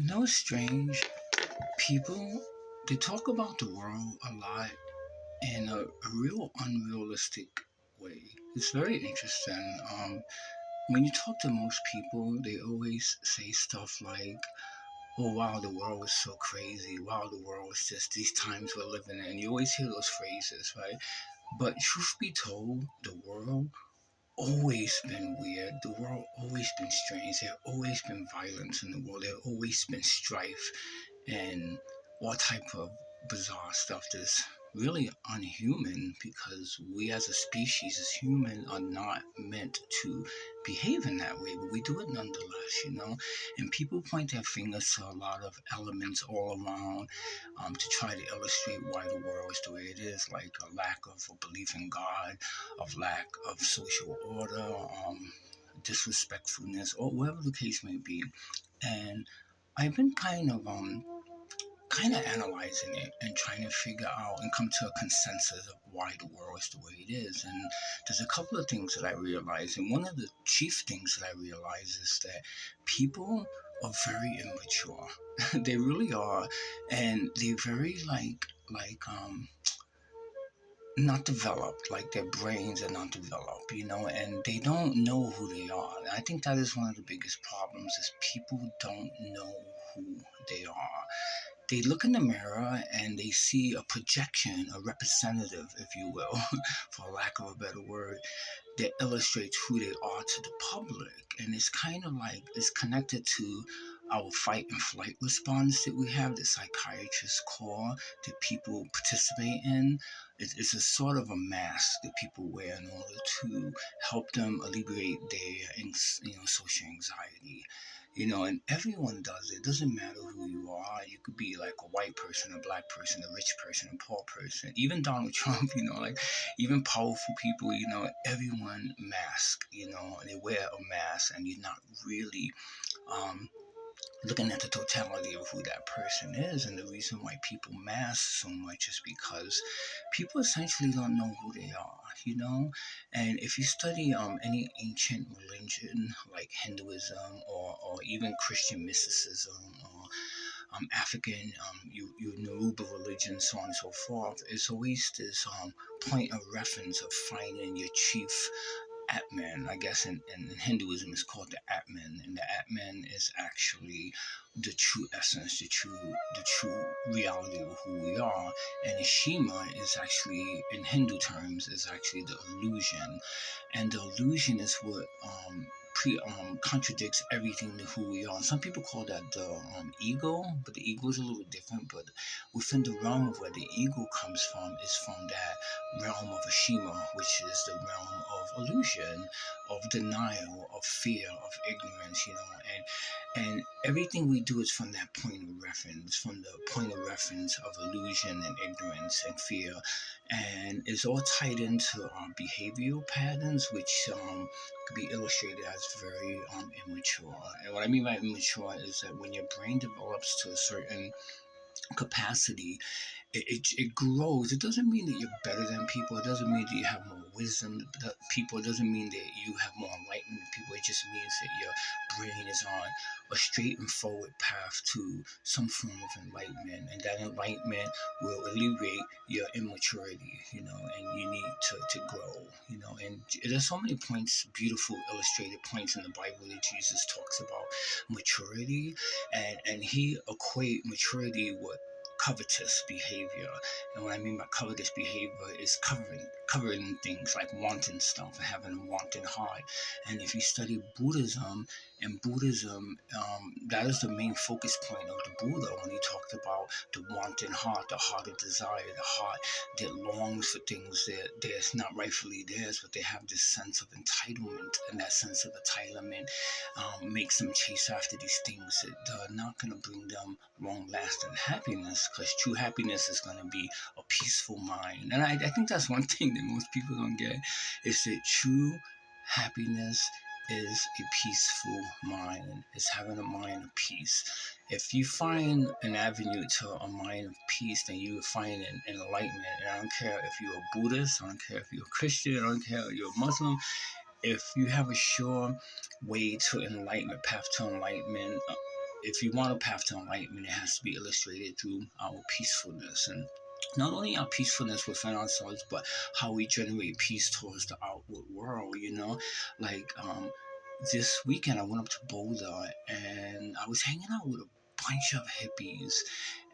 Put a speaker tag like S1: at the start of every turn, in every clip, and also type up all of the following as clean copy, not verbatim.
S1: It's strange. People, they talk about the world a lot in a real unrealistic way. It's very interesting. When you talk to most people, they always say stuff like, oh, wow, the world is so crazy. Wow, the world is just these times we're living in. You always hear those phrases, right? But truth be told, the world always been weird. The world always been strange. There always been violence in the world. There always been strife and all type of bizarre stuff that's really unhuman because we as a species, as human, are not meant to behave in that way, but we do it nonetheless. And people point their fingers to a lot of elements all around to try to illustrate why the world is the way it is, like a lack of a belief in God, of lack of social order, disrespectfulness, or whatever the case may be. And I've been kind of analyzing it and trying to figure out and come to a consensus of why the world is the way it is. And there's a couple of things that I realize, and one of the chief things that I realize is that people are very immature. They really are, and they're very not developed, like their brains are not developed, and they don't know who they are. And I think that is one of the biggest problems is people don't know who they are. They look in the mirror and they see a projection, a representative, if you will, for lack of a better word, that illustrates who they are to the public. And it's kind of like it's connected to our fight and flight response that we have, the psychiatrists call, that people participate in. It's a sort of a mask that people wear in order to help them alleviate their social anxiety. And everyone does it. It doesn't matter who you are. You could be like a white person, a black person, a rich person, a poor person, even Donald Trump, like even powerful people, everyone they wear a mask and you're not really um, looking at the totality of who that person is. And the reason why people mask so much is because people essentially don't know who they are. And if you study any ancient religion like Hinduism or even Christian mysticism or African, Yoruba religion, so on and so forth, it's always this point of reference of finding your chief Atman. I guess in Hinduism it's called the Atman, and the Atman is actually the true essence, the true reality of who we are. And the Shima is actually, in Hindu terms, is actually the illusion, and the illusion is what contradicts everything to who we are. And some people call that the ego, but the ego is a little different. But within the realm of where the ego comes from is from that realm of Ashima, which is the realm of illusion, of denial, of fear, of ignorance. And everything we do is from that point of reference, from the point of reference of illusion and ignorance and fear, and it's all tied into behavioral patterns, which could be illustrated as very immature. And what I mean by immature is that when your brain develops to a certain capacity, it grows. It doesn't mean that you're better than people. It doesn't mean that you have more wisdom than people. It doesn't mean that you have more enlightenment than people. It just means that your brain is on a straight and forward path to some form of enlightenment, and that enlightenment will alleviate your immaturity, and you need to grow. And there's so many points, beautiful illustrated points in the Bible that Jesus talks about maturity, and he equate maturity with covetous behavior. And what I mean by covetous behavior is covering things like wanting stuff and having a wanting heart. And if you study Buddhism, that is the main focus point of the Buddha when he talked about the wanting heart, the heart of desire, the heart that longs for things that's not rightfully theirs, but they have this sense of entitlement, and that sense of entitlement makes them chase after these things that are not going to bring them long-lasting happiness, because true happiness is going to be a peaceful mind. And I think that's one thing that most people don't get, is that true happiness is a peaceful mind. It's having a mind of peace. If you find an avenue to a mind of peace, then you will find an enlightenment. And I don't care if you're a Buddhist, I don't care if you're a Christian, I don't care if you're a Muslim. If you have a sure way to enlightenment, path to enlightenment, if you want a path to enlightenment, it has to be illustrated through our peacefulness, and not only our peacefulness within ourselves, but how we generate peace towards the outward world. Like this weekend I went up to Boulder and I was hanging out with a bunch of hippies,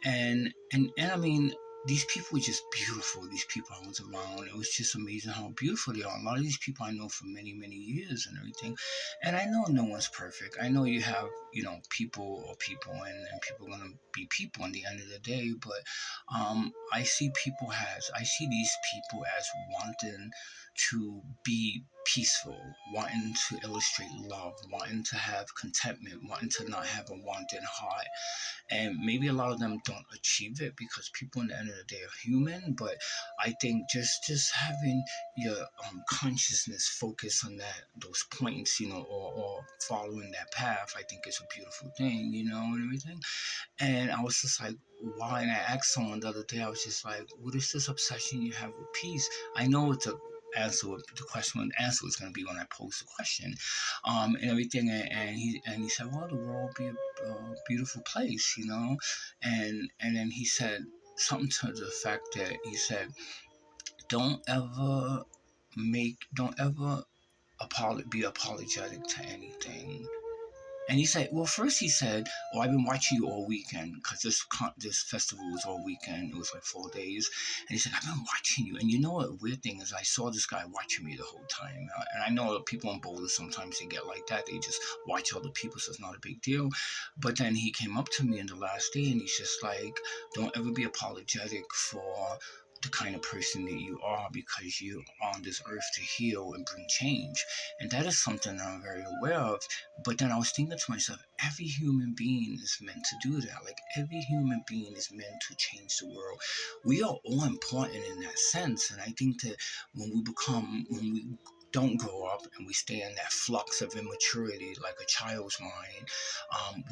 S1: and I mean, these people were just beautiful. These people I was around, it was just amazing how beautiful they are. A lot of these people I know for many years and everything, and I know no one's perfect. I know you have people, and people are gonna be people at the end of the day. But I see these people as wanting to be peaceful, wanting to illustrate love, wanting to have contentment, wanting to not have a wanting heart. And maybe a lot of them don't achieve it because people in the end of the day are human. But I think just having your consciousness focus on those points, or following that path, I think is a beautiful thing, and everything. And I was just like, why? And I asked someone the other day, I was just like, what is this obsession you have with peace? I know it's a answer was going to be when I pose the question, and everything. And he said, well, the world will be a beautiful place, and then he said something to the fact that he said, don't ever be apologetic to anything. And he said, well, first he said, oh, I've been watching you all weekend because this festival was all weekend. It was like 4 days. And he said, I've been watching you. And you know what weird thing is, I saw this guy watching me the whole time. And I know people in Boulder, sometimes they get like that. They just watch other people, so it's not a big deal. But then he came up to me in the last day and he's just like, don't ever be apologetic for the kind of person that you are, because you're on this earth to heal and bring change. And that is something that I'm very aware of. But then I was thinking to myself, every human being is meant to do that. Like, every human being is meant to change the world. We are all important in that sense. And I think that when we don't grow up and we stay in that flux of immaturity like a child's mind,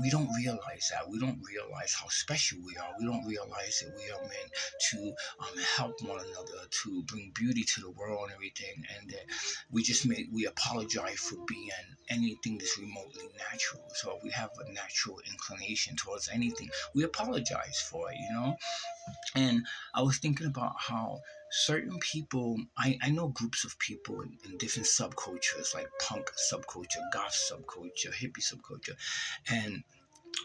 S1: we don't realize that. We don't realize how special we are. We don't realize that we are meant to help one another, to bring beauty to the world and everything. And that we apologize for being anything that's remotely natural. So if we have a natural inclination towards anything, we apologize for it. And I was thinking about how certain people, I know groups of people in different subcultures, like punk subculture, goth subculture, hippie subculture, and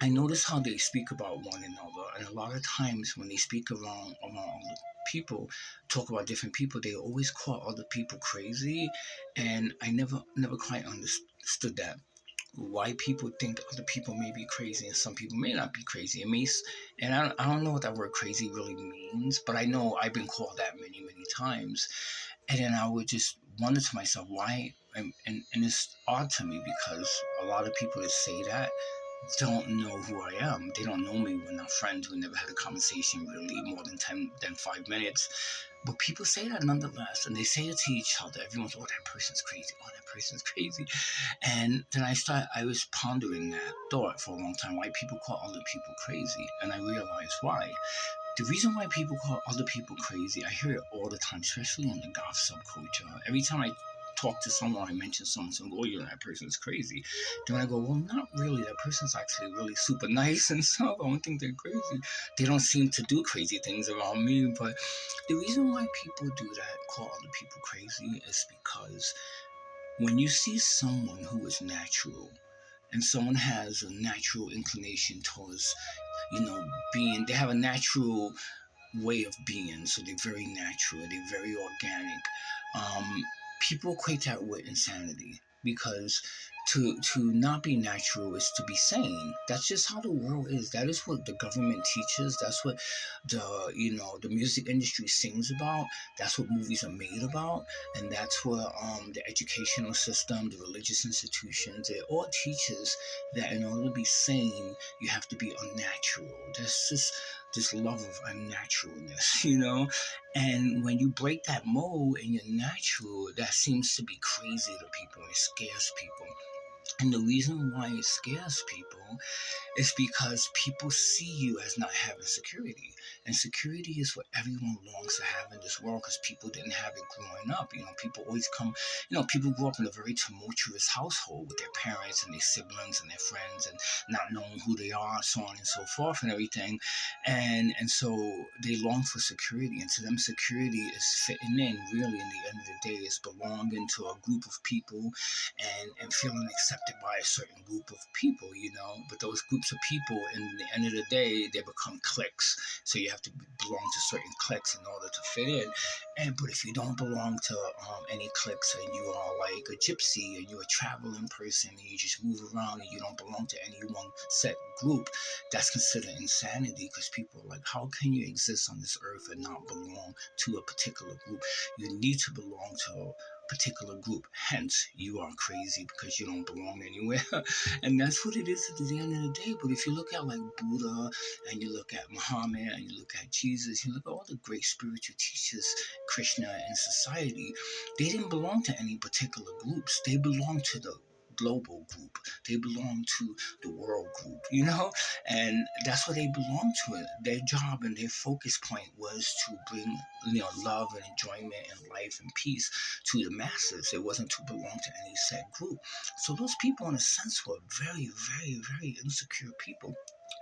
S1: I notice how they speak about one another. And a lot of times when they speak around other people, talk about different people, they always call other people crazy. And I never quite understood that, why people think other people may be crazy and some people may not be crazy. And I don't know what that word crazy really means, but I know I've been called that many times. And then I would just wonder to myself, why? And it's odd to me because a lot of people that say that don't know who I am. They don't know me. We're not friends. We never had a conversation really more than 5 minutes. But people say that nonetheless, and they say it to each other. Everyone's, oh, that person's crazy. Oh, that person's crazy. And then I was pondering that thought for a long time, why people call other people crazy. And I realized why. The reason why people call other people crazy, I hear it all the time, especially in the goth subculture. Every time I talk to someone, I mention someone, oh, that person's crazy. Then I go, well, not really. That person's actually really super nice and stuff. I don't think they're crazy. They don't seem to do crazy things around me. But the reason why people do that, call other people crazy, is because when you see someone who is natural, and someone has a natural inclination towards, they have a natural way of being, so they're very natural, they're very organic. People equate that with insanity, because to not be natural is to be sane. That's just how the world is. That is what the government teaches. That's what the music industry sings about. That's what movies are made about, and that's what the educational system, the religious institutions, it all teaches that in order to be sane, you have to be unnatural. There's this love of unnaturalness, and when you break that mold and you're natural, that seems to be crazy to people and it scares people. And the reason why it scares people is because people see you as not having security. And security is what everyone longs to have in this world because people didn't have it growing up. People always come, people grew up in a very tumultuous household with their parents and their siblings and their friends and not knowing who they are, so on and so forth and everything. And so they long for security. And to them, security is fitting in, really, in the end of the day, is belonging to a group of people and feeling accepted by a certain group of people, But those groups of people, in the end of the day, they become cliques. So you have to belong to certain cliques in order to fit in. But if you don't belong to any cliques and you are like a gypsy and you're a traveling person and you just move around and you don't belong to any one set group, that's considered insanity because people are like, how can you exist on this earth and not belong to a particular group? You need to belong to a particular group. Hence, you are crazy because you don't belong anywhere. And that's what it is at the end of the day. But if you look at like Buddha and you look at Muhammad and you look at Jesus, you look at all the great spiritual teachers, Krishna and society, they didn't belong to any particular groups. They belonged to the global group. They belong to the world group, and that's what they belong to. Their job and their focus point was to bring, love and enjoyment and life and peace to the masses. It wasn't to belong to any set group. So those people, in a sense, were very, very, very insecure people.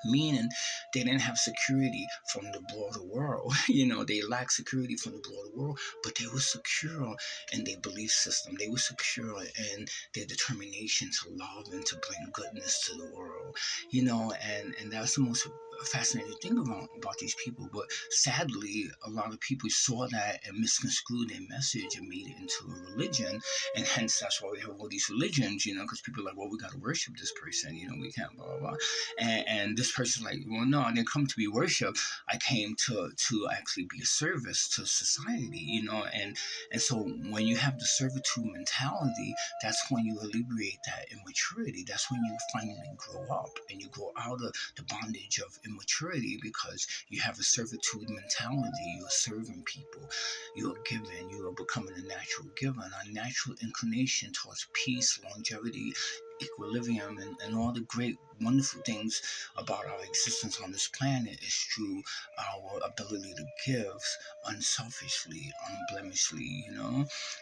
S1: Meaning they didn't have security from the broader world. They lacked security from the broader world, but they were secure in their belief system. They were secure in their determination to love and to bring goodness to the world. And that's the most fascinating thing about these people. But sadly, a lot of people saw that and misconstrued their message and made it into a religion. And hence, that's why we have all these religions, because people are like, well, we got to worship this person, we can't, blah, blah, blah. And this person's like, well, no, I didn't come to be worshipped. I came to actually be a service to society, and so when you have the servitude mentality, that's when you alleviate that immaturity. That's when you finally grow up and you grow out of the bondage of immaturity because you have a servitude mentality. You're serving people. You're giving. You are becoming a natural giver, and a natural inclination towards peace, longevity, equilibrium, and all the great, wonderful things about our existence on this planet is through our ability to give unselfishly, unblemishly,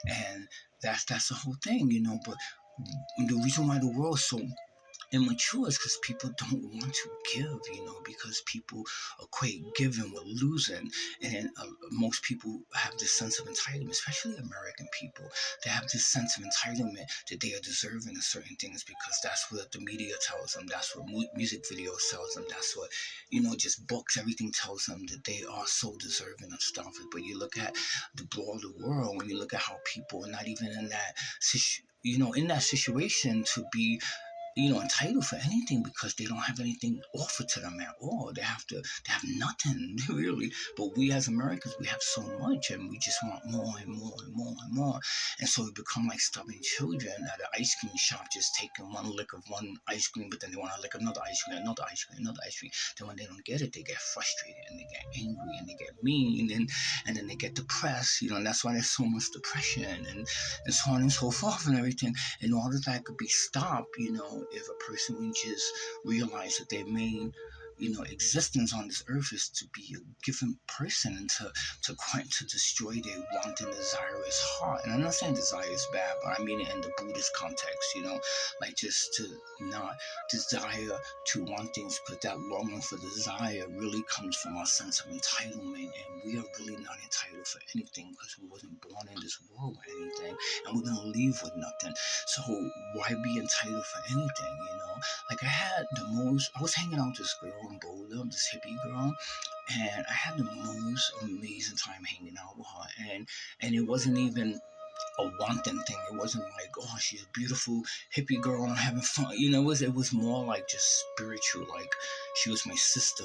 S1: and that's the whole thing, But the reason why the world's so immature is because people don't want to give, because people equate giving with losing. And then most people have this sense of entitlement, especially American people. They have this sense of entitlement that they are deserving of certain things because that's what the media tells them. That's what music videos tells them. That's what, just books, everything tells them that they are so deserving of stuff. But you look at the broader world, when you look at how people are not even in that, in that situation to be entitled for anything because they don't have anything offered to them at all. They have nothing, really. But we as Americans, we have so much and we just want more and more and more and more. And so we become like stubborn children at an ice cream shop, just taking one lick of one ice cream, but then they want to lick another ice cream, another ice cream, another ice cream. Then when they don't get it, they get frustrated and they get angry and they get mean and then they get depressed, and that's why there's so much depression and so on and so forth and everything. In order that could be stopped, if a person would just realize that their main existence on this earth is to be a given person and to destroy their wanting, desirous heart. And I'm not saying desire is bad, but I mean it in the Buddhist context, like just to not desire to want things, because that longing for desire really comes from our sense of entitlement, and we are really not entitled for anything because we wasn't born in this world with anything, and we're gonna leave with nothing. So why be entitled for anything, Like I was hanging out with this girl in Boulder, this hippie girl, and I had the most amazing time hanging out with her, and it wasn't even a wanting thing. It wasn't like, oh, she's a beautiful hippie girl and I'm having fun. It was more like just spiritual. Like she was my sister,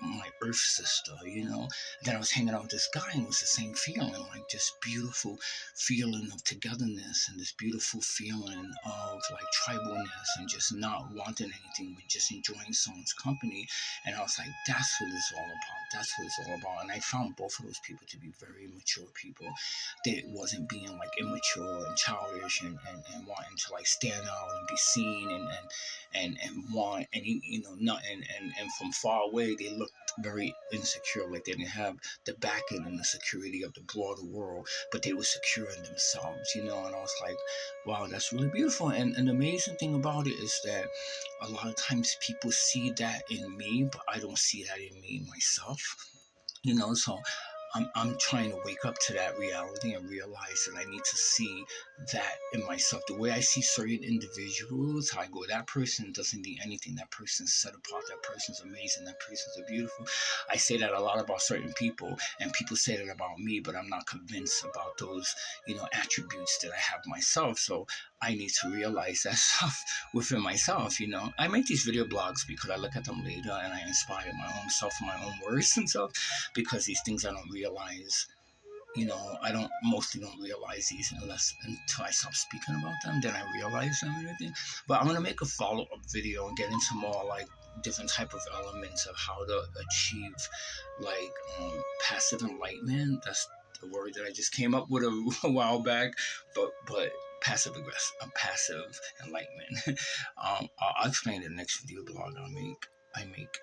S1: my earth sister, And then I was hanging out with this guy and it was the same feeling, like this beautiful feeling of togetherness and this beautiful feeling of like tribalness and just not wanting anything but just enjoying someone's company. And I was like, that's what it's all about. That's what it's all about. And I found both of those people to be very mature people. That wasn't being like immature and childish and wanting to like stand out and be seen and want and not and from far away they looked very insecure, like they didn't have the backing and the security of the broader world, but they were secure in themselves, and I was like, wow, that's really beautiful. And the amazing thing about it is that a lot of times people see that in me, but I don't see that in me myself. So I'm trying to wake up to that reality and realize that I need to see that in myself. The way I see certain individuals, I go, that person doesn't need anything. That person's set apart. That person's amazing. That person's beautiful. I say that a lot about certain people, and people say that about me, but I'm not convinced about those, attributes that I have myself. So I need to realize that stuff within myself. I make these video blogs because I look at them later and I inspire my own self, my own words and stuff, because these things I don't realize, I don't mostly don't realize these until I stop speaking about them. Then I realize them and everything. But I'm gonna make a follow-up video and get into more like different type of elements of how to achieve like passive enlightenment. That's the word that I just came up with a while back. But passive enlightenment. I'll explain in the next video blog I make.